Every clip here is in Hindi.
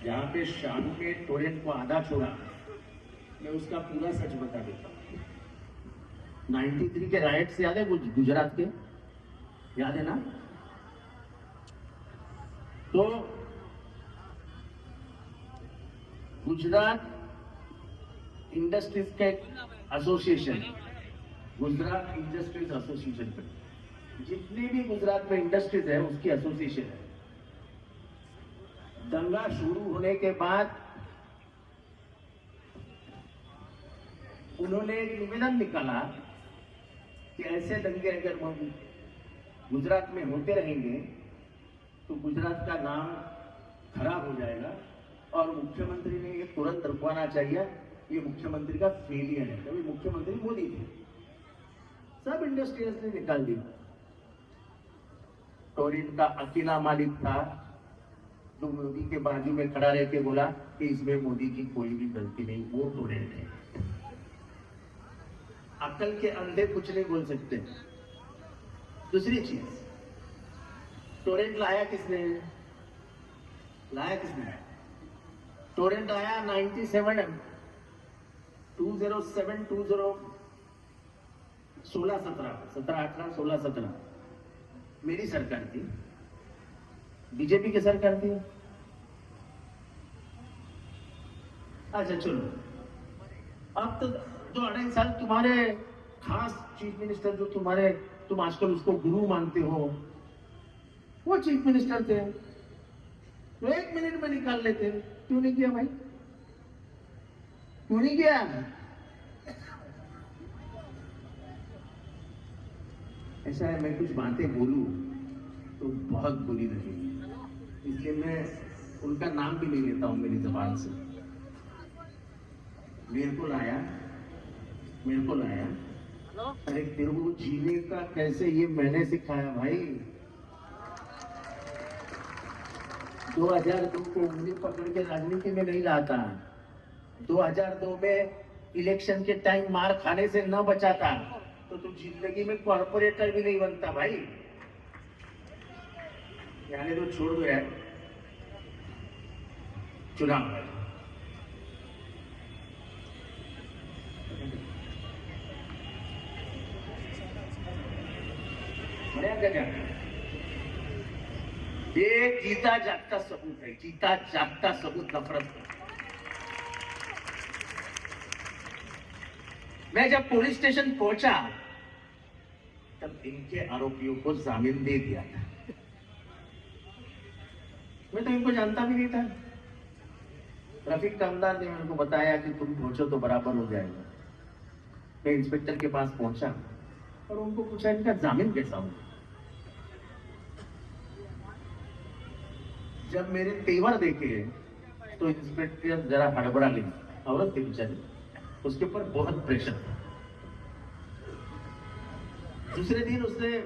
जहाँ पे शाम के टोरेंट को आधा छोड़ा, मैं उसका पूरा सच बता देता हूँ। 93 के राइट से याद है गुजरात के, याद है ना? तो गुजरात इंडस्ट्रीज के एसोसिएशन, गुजरात इंडस्ट्रीज एसोसिएशन पे जितनी भी गुजरात में इंडस्ट्रीज है उसकी एसोसिएशन है। दंगा शुरू होने के बाद उन्होंने एक निवेदन निकाला कि ऐसे दंगे अगर गुजरात में होते रहेंगे तो गुजरात का नाम खराब हो जाएगा और मुख्यमंत्री ने ये तुरंत रुकवाना चाहिए, ये मुख्यमंत्री का फेलियर है। तभी मुख्यमंत्री मोदी थे, सब इंडस्ट्रियल्स ने निकाल दी। टोरेंट का अकेला मालिक था जो मोदी के बाजू में खड़ा रह के बोला कि इसमें मोदी की कोई भी गलती नहीं, वो टोरेंट है। अकल के अंधे कुछ नहीं बोल सकते। दूसरी चीज, टोरेंट लाया किसने? टोरेंट आया 97 2007 16-17 मेरी सरकार थी, बीजेपी की सरकार थी। अच्छा चलो, अब तो 2-2.5 साल तुम्हारे खास चीफ मिनिस्टर जो तुम आजकल उसको गुरु मानते हो, वो चीफ मिनिस्टर थे, तो 1 मिनट में निकाल लेते। क्यों नहीं किया भाई? क्यों नहीं किया? ऐसा है, मैं कुछ बातें बोलूं तो बहुत बुरी लगेगी, इसलिए मैं उनका नाम भी नहीं लेता हूं मेरी जबान से। मेरे को लाया, अरे तेरे को जीने का कैसे ये मैंने सिखाया भाई। 2002 को उंगली पकड़ के राजनीति में नहीं लाता, 2002 में इलेक्शन के टाइम मार खाने से न बचाता तो तुम जिंदगी में कॉर्पोरेटर भी नहीं बनता भाई। यानी तो छोड़ दो यार चुनाव। ये जीता जागता सबूत है, जीता जागता सबूत नफरत का। मैं जब पुलिस स्टेशन पहुंचा तब इनके आरोपियों को जामीन दे दिया था। मैं तो इनको जानता भी नहीं था। रफीक कामदार ने मेरे को बताया कि तुम पहुंचो तो बराबर हो जाएगा। मैं इंस्पेक्टर के पास पहुंचा और उनको पूछा इनका जामीन कैसा हो। जब मेरे तेवर देखे तो इंस्पेक्टर जरा हड़बड़ा गई, औरत थी बेचारी, उसके ऊपर बहुत प्रेशर था। दूसरे दिन उसने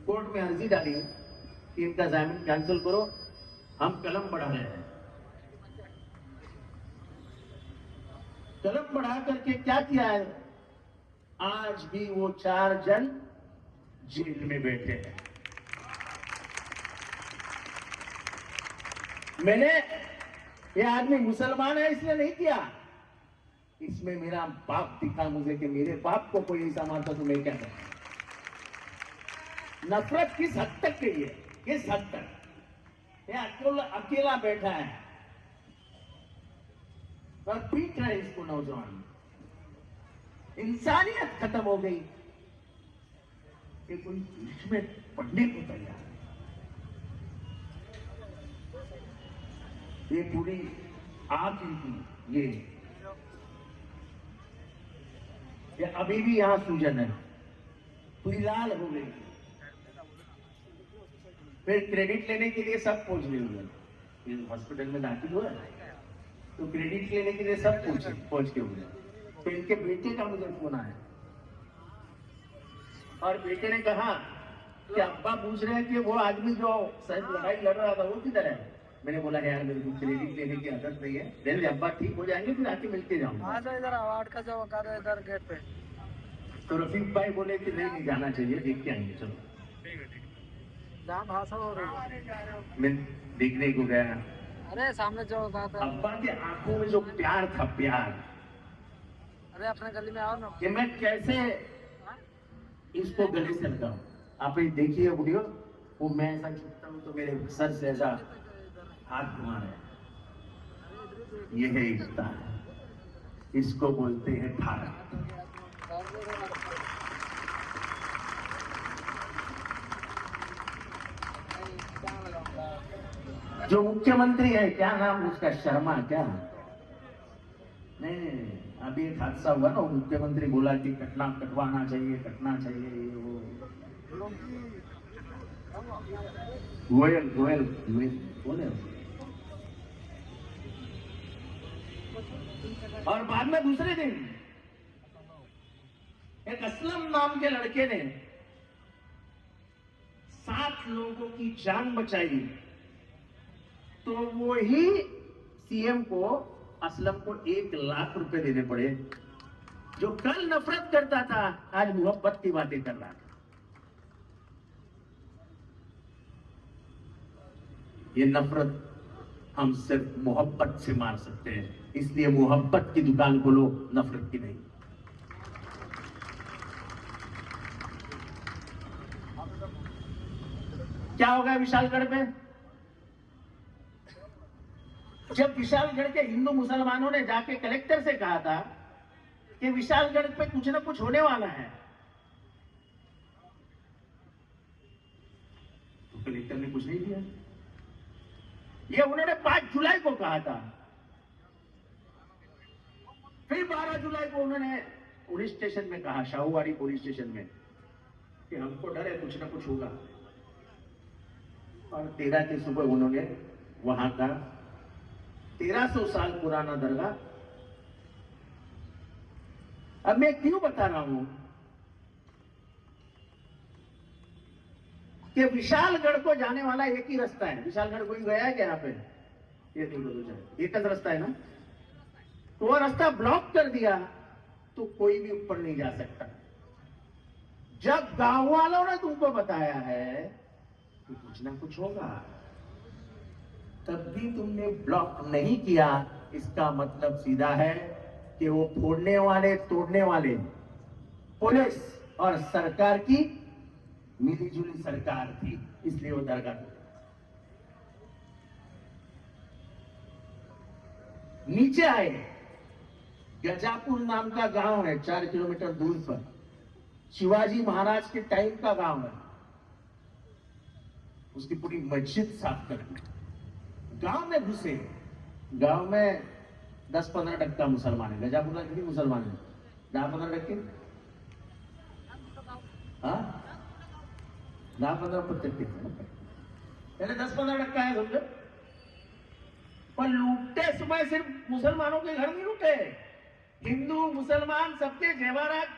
कोर्ट में अर्जी डाली कि इनका जामीन कैंसिल करो, हम कलम बढ़ा रहे हैं। कलम बढ़ा करके क्या किया है, आज भी वो 4 जन जेल में बैठे हैं। मैंने, ये आदमी मुसलमान है इसलिए नहीं किया, इसमें मेरा बाप दिखा मुझे कि मेरे बाप को कोई ऐसा मारता तो मैं क्या करता। नफरत किस हद तक गई है, किस हद तक। ये अकेला बैठा है और पीट रहा है इसको नौजवान। इंसानियत खत्म हो गई कि कोई इसमें पढ़ने को तैयार। ये पूरी आग की ये अभी भी यहां सूजन है, पूरी लाल हो गई। फिर क्रेडिट लेने के लिए सब पहुंच गए। हॉस्पिटल में दाखिल हुआ तो क्रेडिट लेने के लिए सब पहुंच के हुए। तो इनके बेटे का मुझे फोन आया और बेटे ने कहा कि अब्बा पूछ रहे हैं कि वो आदमी जो शायद लड़ाई लड़ रहा था वो किधर है। मैंने बोला यार मेरे को क्रेडिट लेने की आदत नहीं है, जल्दी अब्बा ठीक हो जाएंगे फिर आके मिलते जाऊंगा। इधर अवार्ड का जो इधर गेट पे। तो रफीक भाई बोले कि नहीं जाना चाहिए, देख के आएंगे। चलो जहाँ भाषा हो रही मैं देखने को गया, अरे सामने जो कहा था, अब्बा के आंखों में जो प्यार था, प्यार, अरे अपने गली में आओ ना। कि मैं कैसे हाँ? इसको गले से लगाऊं। आप ये देखिए वीडियो, वो मैं ऐसा झुकता हूं तो मेरे सर से ऐसा हाथ घुमा रहे हैं। ये है एकता, इसको बोलते हैं भारत। जो मुख्यमंत्री है, क्या नाम उसका, शर्मा क्या, नहीं नहीं नहीं, अभी एक हादसा हुआ ना, मुख्यमंत्री बोला कि कटना कटवाना चाहिए, कटना चाहिए, ये वो गोयल गोयल बोले। और बाद में दूसरे दिन एक असलम नाम के लड़के ने 7 लोगों की जान बचाई, तो वो ही सीएम को, असलम को 1 लाख रुपए देने पड़े। जो कल नफरत करता था, आज मोहब्बत की बातें कर रहा है। ये नफरत हम सिर्फ मोहब्बत से मार सकते हैं, इसलिए मोहब्बत की दुकान खोलो, नफरत की नहीं। क्या होगा विशालगढ़ में? जब विशालगढ़ के हिंदू मुसलमानों ने जाके कलेक्टर से कहा था कि विशालगढ़ पे कुछ ना कुछ होने वाला है, तो कलेक्टर ने कुछ नहीं दिया। ये उन्होंने 5 जुलाई को कहा था, फिर 12 जुलाई को उन्होंने पुलिस स्टेशन में कहा, शाहूवाड़ी पुलिस स्टेशन में, कि हमको डर है कुछ ना कुछ होगा। और 13 की सुबह उन्होंने वहां का 1300 साल पुराना दरगाह, अब मैं क्यों बता रहा हूं कि विशालगढ़ को जाने वाला एक ही रास्ता है। विशालगढ़ कोई गया है क्या यहाँ पे? ये नहीं बोलो जाए, एक रास्ता है ना, तो वो रास्ता ब्लॉक कर दिया तो कोई भी ऊपर नहीं जा सकता। जब गांव वालों ने तुमको बताया है कि कुछ ना कुछ होगा, तब भी तुमने ब्लॉक नहीं किया, इसका मतलब सीधा है कि वो फोड़ने वाले तोड़ने वाले पुलिस और सरकार की मिलीजुली सरकार थी, इसलिए वो दरगाह नीचे आए। गजापुर नाम का गांव है 4 किलोमीटर दूर पर, शिवाजी महाराज के टाइम का गांव है, उसकी पूरी मस्जिद साफ कर दी। गांव में घुसे, गांव में 10-15% मुसलमान है। गजापुर में कितने मुसलमान है? 10-15%, हाँ 10-15%, पहले 10-15% है समझो। पर लूटते समय सिर्फ मुसलमानों के घर नहीं लूटे, हिंदू मुसलमान सबके जेवरात,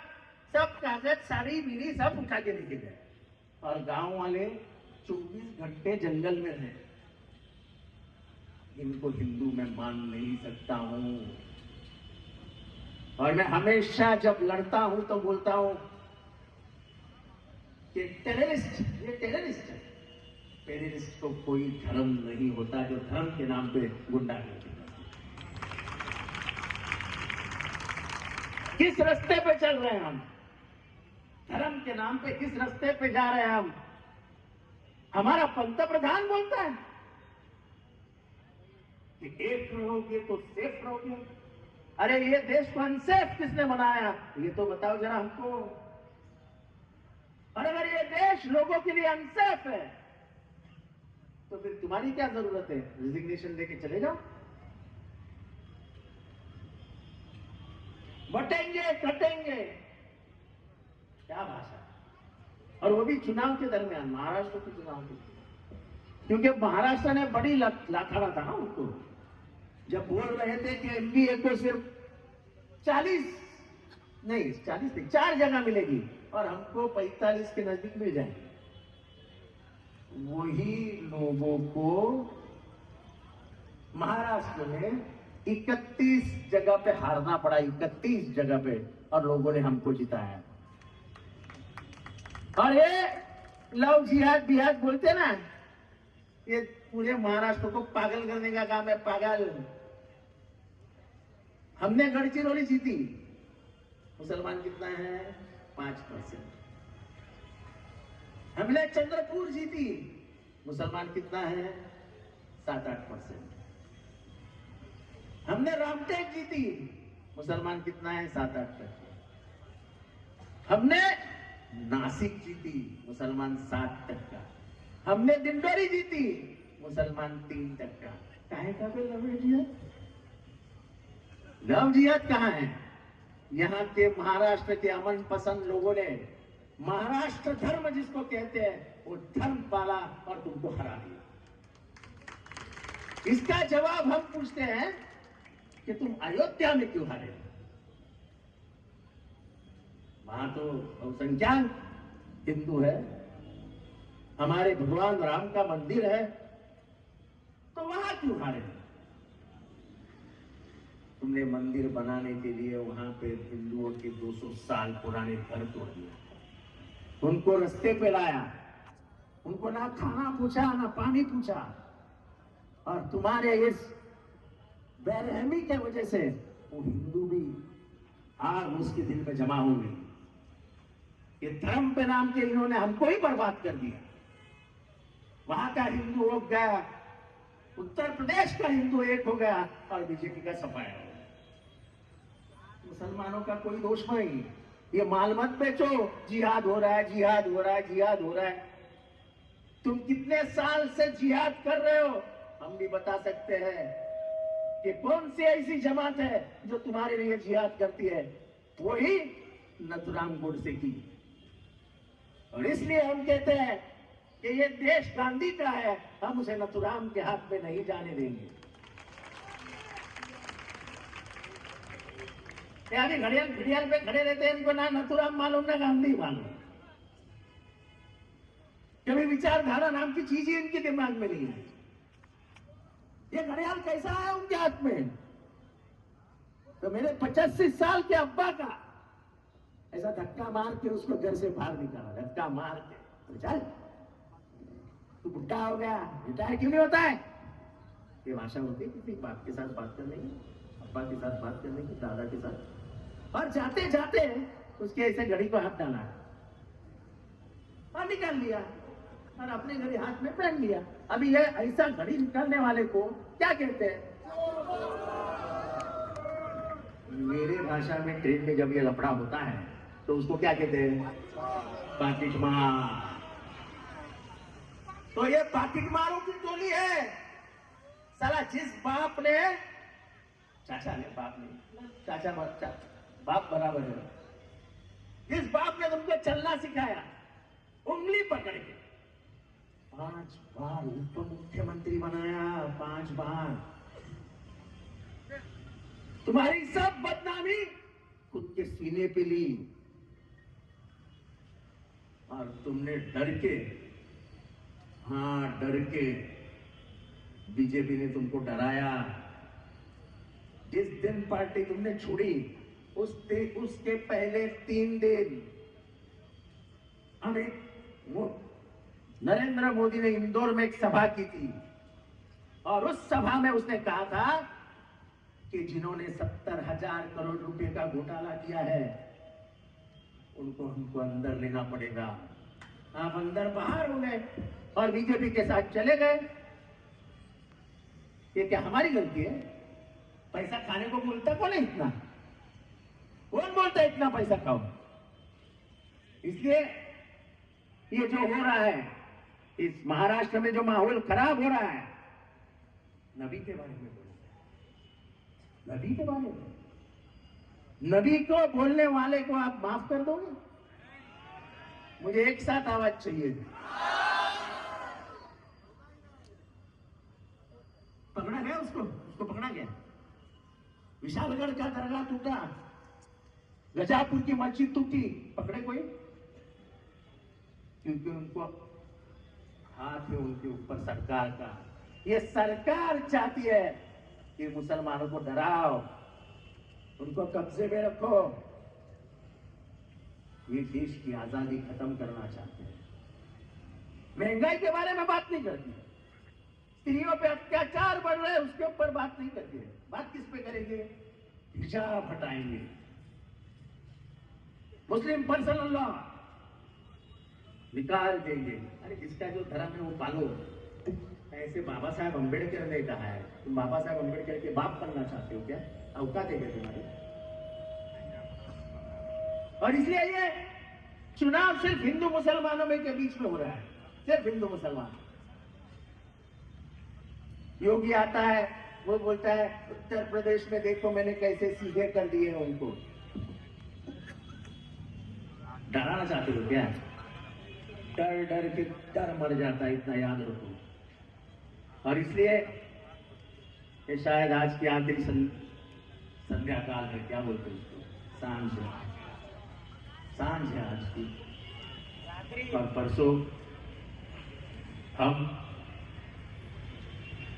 सब कागज साड़ी बीड़ी सब उठा के लेके गए। और गांव वाले 24 घंटे जंगल में हैं। इनको हिंदू मैं मान नहीं सकता हूं, और मैं हमेशा जब लड़ता हूं तो बोलता हूं कि टेररिस्ट, ये टेररिस्ट है। टेररिस्ट को कोई धर्म नहीं होता जो धर्म के नाम पे गुंडागर्दी करता। किस रास्ते पे चल रहे हैं हम? धर्म के नाम पे किस रास्ते पे जा रहे हैं हम? हमारा पंत प्रधान बोलता है कि एक रहोगे तो सेफ रहोगे। अरे ये देश को अनसेफ किसने बनाया, ये तो बताओ जरा हमको। और अगर ये देश लोगों के लिए अनसेफ है तो फिर तुम्हारी क्या जरूरत है? रिजिग्नेशन लेके चले जाओ। बटेंगे कटेंगे, क्या भाषा, और वो भी चुनाव के दरमियान, महाराष्ट्र के चुनाव के, क्योंकि महाराष्ट्र ने बड़ी लाथाड़ा था ना उनको, जब बोल रहे थे कि एमबीए को सिर्फ 40 नहीं 4 जगह मिलेगी और हमको 45 के नजदीक मिल जाए। वही लोगों को महाराष्ट्र में 31 जगह पे हारना पड़ा, 31 जगह पे, और लोगों ने हमको जिताया। और ये लव जिहाद बिहाद बोलते ना, ये पूरे महाराष्ट्र को पागल करने का काम है, पागल। हमने गढ़चिरौली जीती, मुसलमान कितना है? 5%। हमने चंद्रपुर जीती, मुसलमान कितना है? 7-8%। हमने रामटेक जीती, मुसलमान कितना है? 7-8%। हमने नासिक जीती, मुसलमान 7%। हमने दिंडोरी जीती, मुसलमान 3%। काहे का पे लव जिहाद? लव जिहाद कहाँ है? यहाँ के महाराष्ट्र के अमन पसंद लोगों ने महाराष्ट्र धर्म जिसको कहते हैं वो धर्म पाला और तुमको हरा दिया। इसका जवाब हम पूछते हैं कि तुम अयोध्या में क्यों हारे? वहां तो बहुसंख्यक हिंदू है, हमारे भगवान राम का मंदिर है, तो वहां क्यों हारे? तुमने मंदिर बनाने के लिए वहां पे हिंदुओं के 200 साल पुराने घर तोड़ दिए, उनको रास्ते पे लाया, उनको ना खाना पूछा ना पानी पूछा, और तुम्हारे इस बेरहमी के वजह से वो हिंदू भी आग उसके दिल में जमा हो गई। ये धर्म पे नाम के इन्होंने हमको ही बर्बाद कर दिया। वहां का हिंदू हो गया, उत्तर प्रदेश का हिंदू एक हो गया और बीजेपी का सफाया हो गया। मुसलमानों का कोई दोष नहीं। ये माल मत बेचो, जिहाद हो रहा है, जिहाद हो रहा है, जिहाद हो रहा है। तुम कितने साल से जिहाद कर रहे हो हम भी बता सकते हैं कि कौन सी ऐसी जमात है जो तुम्हारे लिए जिहाद करती है। वही नथुराम गोडसे की। और इसलिए हम कहते हैं कि ये देश गांधी का है, हम उसे नथुराम के हाथ में नहीं जाने देंगे। अभी घड़ियाल पे खड़े रहते हैं, इनको ना नथुराम मालूम ना गांधी मालूम। कभी विचारधारा नाम की चीज ही इनके दिमाग में नहीं है। ये घड़ियाल कैसा है उनके हाथ में? तो मेरे 85 साल के अब्बा का ऐसा धक्का मार के उसको घर से बाहर निकाला, धक्का मार के। तो चल, तू बुढ़ा हो गया, रिटायर क्यों नहीं होता है? ये भाषा होती है किसी बाप के साथ बात करने की, अब्बा के साथ बात करने की, दादा के साथ। और जाते जाते उसके ऐसे घड़ी को हाथ डाला और निकाल लिया और अपने घड़ी हाथ में पहन लिया। अभी ये ऐसा घड़ी निकालने वाले को क्या कहते हैं? मेरे भाषा में ट्रेन में जब ये लफड़ा होता है तो उसको क्या कहते हैं? पाकिट मार। तो ये पाकिट मारों की टोली है। साला जिस बाप ने, चाचा ने, बाप ने, चाचा बाप बराबर है, जिस बाप ने तुमको चलना सिखाया, उंगली पकड़ के 5 बार उप मुख्यमंत्री बनाया, 5 बार। तुम्हारी सब बदनामी खुद के सीने पे ली और तुमने डर के, हाँ डर के, बीजेपी ने तुमको डराया। जिस दिन पार्टी तुमने छोड़ी उसके पहले 3 दिन नरेंद्र मोदी ने इंदौर में एक सभा की थी और उस सभा में उसने कहा था कि जिन्होंने 70,000 करोड़ रुपए का घोटाला किया है उनको हमको अंदर लेना पड़ेगा। आप अंदर बाहर हो गए और बीजेपी के साथ चले गए। ये क्या हमारी गलती है? पैसा खाने को बोलता कौन है इतना? कौन बोलता है इतना पैसा खाओ? इसलिए ये जो हो रहा है, इस महाराष्ट्र में जो माहौल खराब हो रहा है, नबी के बारे में बोलते, नबी के बारे में, नबी को बोलने वाले को आप माफ कर दोगे? मुझे एक साथ आवाज चाहिए। पकड़ा गया उसको पकड़ा गया। विशालगढ़ का दरगाह टूटा, गजापुर की मस्जिद टूटी, पकड़े कोई? क्योंकि उनको हाथ है उनके ऊपर सरकार का। ये सरकार चाहती है कि मुसलमानों को डराओ, उनको कब्जे में रखो। ये देश की आजादी खत्म करना चाहते हैं। महंगाई के बारे में बात नहीं करती, स्त्रियों पे अत्याचार बढ़ रहे हैं उसके ऊपर बात नहीं करते। बात किस पे करेंगे? हिजाब हटाएंगे, मुस्लिम पर्सनल लॉ निकाल देंगे। अरे जिसका जो धर्म है वो पालो। ऐसे बाबा साहब अम्बेडकर ने कहा है, तुम बाबा साहब अम्बेडकर के बाप बनना चाहते हो क्या? औकात है क्या तुम्हारी? और इसलिए ये चुनाव सिर्फ हिंदू मुसलमानों में के बीच में हो रहा है, सिर्फ हिंदू मुसलमान। योगी आता है, वो बोलता है उत्तर प्रदेश में देखो मैंने कैसे सीधे कर दिए हैं उनको। डराना चाहते हो क्या? डर डर के डर मर जाता है, इतना याद रखो। और इसलिए ये शायद आज की आखिरी संध्या काल है, क्या बोलते हैं उसको, सांझ है आज की। और परसों हम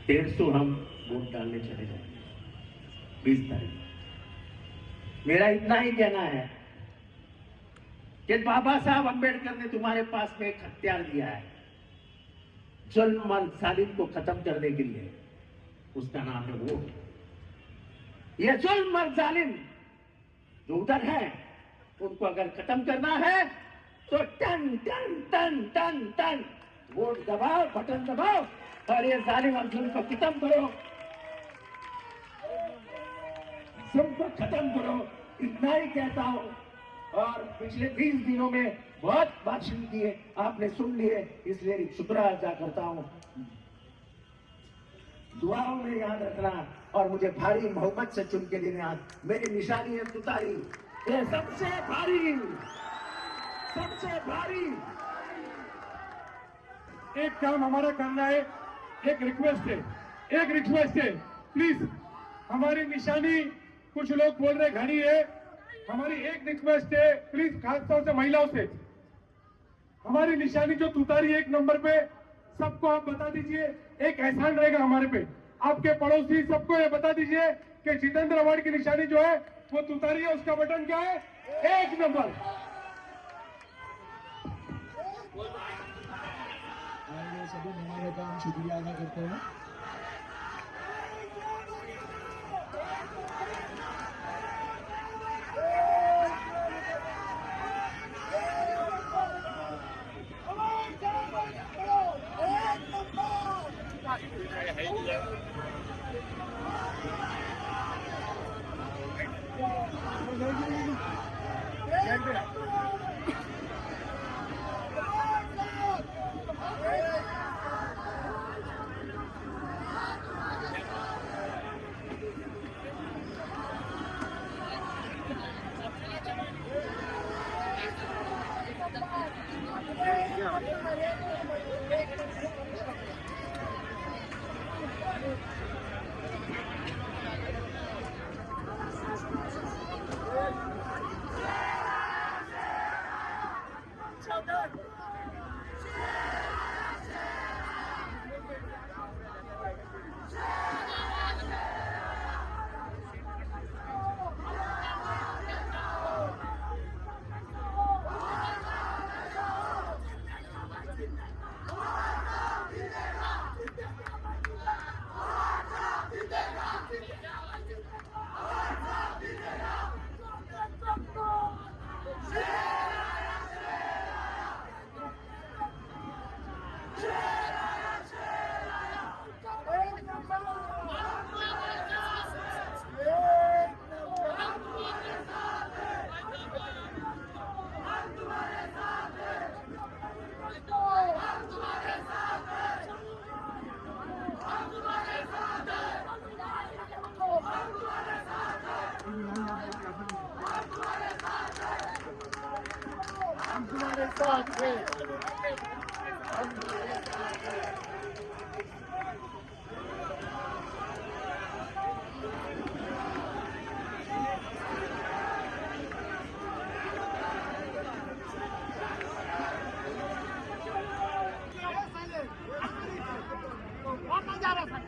150 हम वोट डालने चले जाएंगे 20 तारीख। मेरा इतना ही कहना है कि बाबा साहब अम्बेडकर ने तुम्हारे पास में एक हथियार दिया है जुल्म और जालिम को खत्म करने के लिए, उसका नाम है वोट। यह जुल्म और जालिम जो उधर है उनको अगर खत्म करना है तो टन टन टन टन टन वोट दबाओ, बटन दबाओ और ये जालिम और जुल्म को खत्म करो, जुल्म को खत्म करो। इतना ही कहता हूं। और पिछले 20 दिनों में बहुत भाषण किए, आपने सुन लिए, इसलिए शुक्र अदा करता हूं। दुआओं में याद रखना और मुझे भारी मोहब्बत से चुन के देना। मेरी निशानी है तुतारी, ये सबसे भारी, सबसे भारी। एक काम हमारा करना है, एक रिक्वेस्ट है, प्लीज हमारी निशानी, कुछ लोग बोल रहे घड़ी है, हमारी एक रिक्वेस्ट है प्लीज, खासतौर से महिलाओं से, हमारी निशानी जो तुतारी 1 नंबर पे, सबको आप बता दीजिए। एक एहसान रहेगा हमारे पे, आपके पड़ोसी सबको ये बता दीजिए कि जितेंद्र अवार्ड की निशानी जो है वो तुतारी है, उसका बटन क्या है? 1 नंबर। सभी मेहमानों का हम शुक्रिया अदा करते हैं। बहुत मजा आ रहा है।